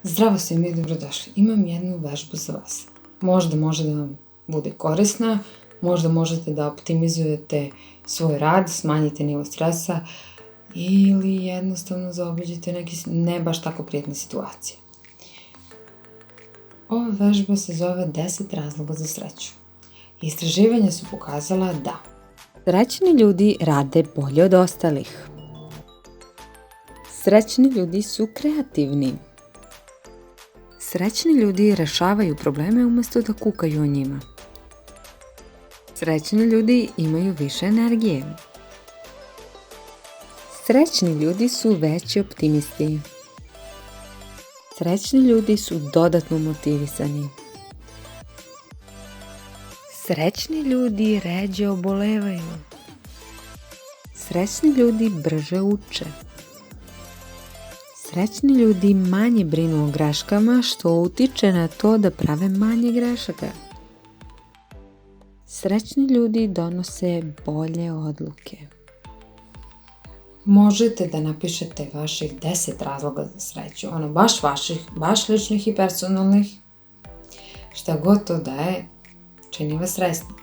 Zdravo svima i dobrodošli. Imam jednu vežbu za vas. Možda može da vam bude korisna, možda možete da optimizujete svoj rad, smanjite nivo stresa ili jednostavno zaobiđete neke ne baš tako prijatne situacije. Ova vežba se zove 10 razloga za sreću. Istraživanja su pokazala da Srećni ljudi rade bolje od ostalih. Srećni ljudi su kreativni. Srećni ljudi rešavaju probleme umjesto da kukaju o njima. Srećni ljudi imaju više energije. Srećni ljudi su veći optimisti. Srećni ljudi su dodatno motivisani. Srećni ljudi ređe obolevaju. Srećni ljudi brže uče. Srećni ljudi manje brinu o greškama, što utiče na to da prave manje grešaka. Srećni ljudi donose bolje odluke. možete da napišete vaših 10 razloga za sreću. Baš vaših, baš ličnih i personalnih. Šta god to da je, čini vas sretnim.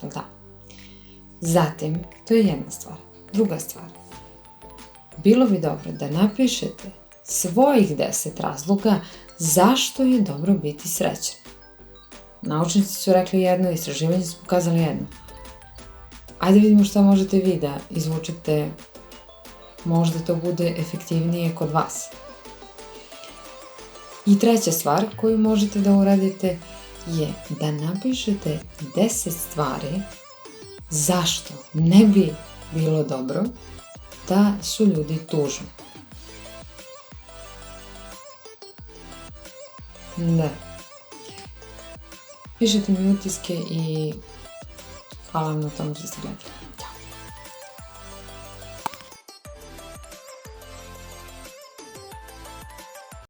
Da. Zatim, to je jedna stvar. Druga stvar. Bilo bi dobro da napišete svojih 10 razloga zašto je dobro biti srećan. Naučnici su rekli jedno, istraživanje su pokazali jedno. Ajde vidimo šta možete vi da izvučete, možda to bude efektivnije kod vas. I treća stvar koju možete da uradite je da napišete 10 stvari zašto ne bi bilo dobro da su ljudi tužni. Da. Pišite mi utiske i hvala vam na tom što ste gledali.